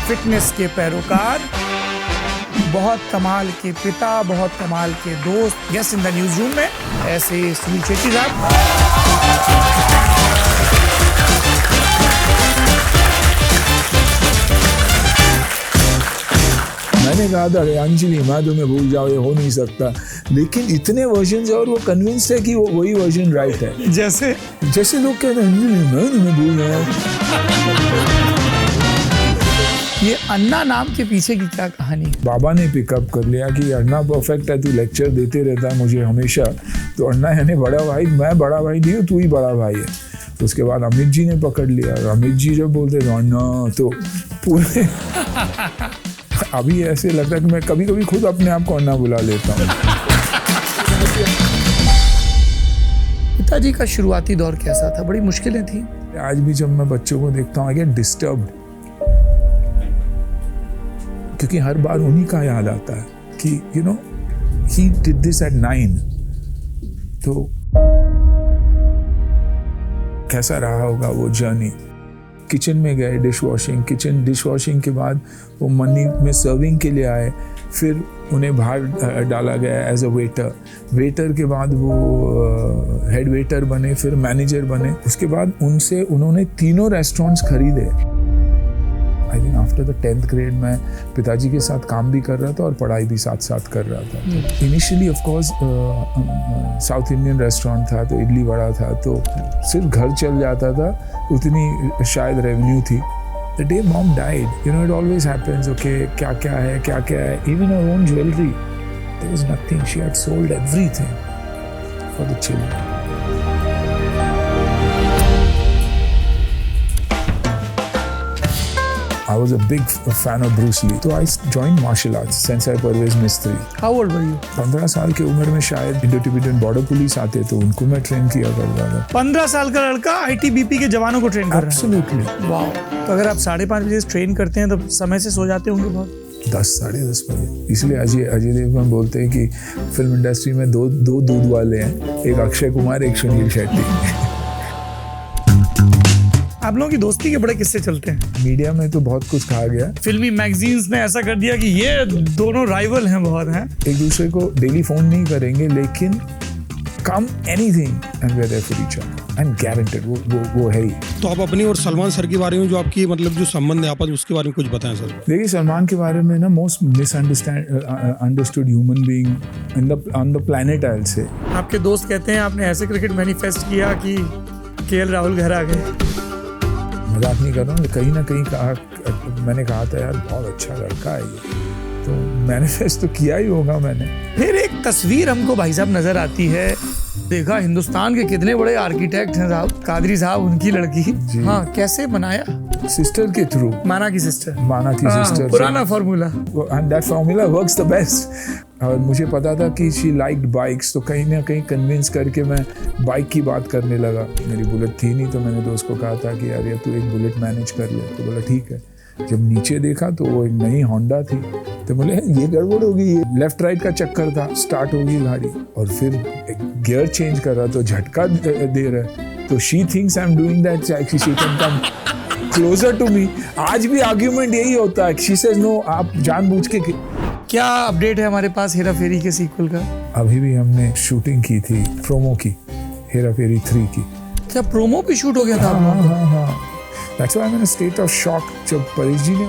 Fitness के पैरोकार, बहुत कमाल के पिता, बहुत कमाल के दोस्त, guest in the news room में ऐसे सुनील शेट्टी साहब। मैंने कहा था अंजलि मैं तुम्हें भूल जाओ, ये हो नहीं सकता, लेकिन इतने वर्जन है और वो कन्विंस्ड है कि वो वही वर्जन राइट है। जैसे लोग कहते हैं अंजलि मैं तुम्हें भूल जाऊँ। ये अन्ना नाम के पीछे की क्या कहानी? बाबा ने पिकअप कर लिया कि अन्ना परफेक्ट है, तू लेक्चर देते रहता है मुझे हमेशा, तो अन्ना यानी बड़ा भाई, मैं बड़ा भाई नहीं हूँ, तू ही बड़ा भाई है। तो उसके बाद अमित जी ने पकड़ लिया, और अमित जी जब बोलते तो अन्ना, तो पूरे अभी ऐसे लगता है कि मैं कभी कभी खुद अपने आप को अन्ना बुला लेता हूँ। पिताजी का शुरुआती दौर कैसा था? बड़ी मुश्किलें थी? आज भी जब मैं बच्चों को देखता हूँ आई गेट डिस्टर्ब्ड, क्योंकि हर बार उन्हीं का याद आता है कि you know he did this eight 9, तो कैसा रहा होगा वो जर्नी। किचन में गए, डिश वॉशिंग के बाद वो मनी में सर्विंग के लिए आए, फिर उन्हें बाहर डाला गया एज अ वेटर के बाद वो हेड वेटर बने, फिर मैनेजर बने। उसके बाद उनसे उन्होंने 3 रेस्टोरेंट्स खरीदे। I think after the 10th grade में पिताजी के साथ काम भी कर रहा था और पढ़ाई भी साथ साथ कर रहा था। Initially of course south Indian restaurant था, तो इडली वड़ा था, तो सिर्फ घर चल जाता था, उतनी शायद रेवेन्यू थी। The day mom died, you know it always happens, okay क्या क्या है, even her own jewellery, there was nothing, she had sold everything for the children. I was a big fan of Bruce Lee. So I joined martial arts, Sensei Parvez Mistry. How old were you? 15 साल की उम्र में शायद Indo-Tibetan border police आते, तो उनको मैं train किया करता था। 15 साल का लड़का ITBP के जवानों को ट्रेन कर रहा है? Absolutely. वाह। तो अगर आप 5:30 बजे ट्रेन करते हैं तो समय से सो जाते होंगे बहुत? 10 साढ़े 10 बजे। इसलिए अजय देवगन बोलते हैं कि फिल्म इंडस्ट्री में दो दूध वाले हैं, एक अक्षय कुमार, एक सुनील शेट्टी। आप लोगों की दोस्ती के बड़े किस्से चलते हैं। मीडिया में तो बहुत कुछ कहा गया, फिल्मी मैगजीन्स ने ऐसा कर दिया कि ये दोनों राइवल हैं, बहुत हैं। एक दूसरे को डेली फोन नहीं करेंगे, लेकिन come anything and we are there for each other and guaranteed, वो है ही। तो आप अपनी और सलमान सर के बारे में जो आपकी मतलब जो संबंध है आपस, उसके बारे में कुछ बताएं सर। देखिए सलमान के बारे में ना most misunderstood human being on the planet I will say. आपके दोस्त कहते हैं आपने ऐसे क्रिकेट मैनिफेस्ट किया कि KL राहुल घर आ गए। मजाक नहीं कर रहा हूँ, कहीं ना कहीं मैंने कहा था यार बहुत अच्छा लड़का है ये, तो मैनिफेस्ट तो किया ही होगा मैंने। फिर एक तस्वीर हमको भाई साहब नजर आती है, देखा हिंदुस्तान के कितने बड़े आर्किटेक्ट हैं साहब, कादरी साहब, उनकी लड़की। हाँ, कैसे बनाया? सिस्टर के थ्रू, माना की सिस्टर। पुराना formula, and that formula works the best. और मुझे पता था कि शी लाइक्ड बाइक्स, तो कहीं ना कहीं कन्विंस करके मैं बाइक की बात करने लगा। मेरी बुलेट थी नहीं, तो मैंने दोस्त को कहा था कि यार ये तू एक बुलेट मैनेज कर ले, तो बोला ठीक है। जब नीचे देखा तो वो एक नई होंडा थी, तो बोले ये गड़बड़ होगी, ये लेफ्ट राइट का चक्कर था, स्टार्ट होगी गाड़ी, और फिर गियर चेंज कर रहा तो झटका दे रहा है, तो she thinks I am doing that, she can come closer to me. आज भी आर्ग्यूमेंट यही होता है, शी सेज नो, आप जानबूझ के। क्या अपडेट है हमारे पास हेरा फेरी के सीक्वल का? अभी भी हमने शूटिंग की थी प्रोमो की, हेरा फेरी 3 की। क्या प्रोमो भी शूट हो गया था? हाँ। That's why I'm in a state of shock जब परेश जी ने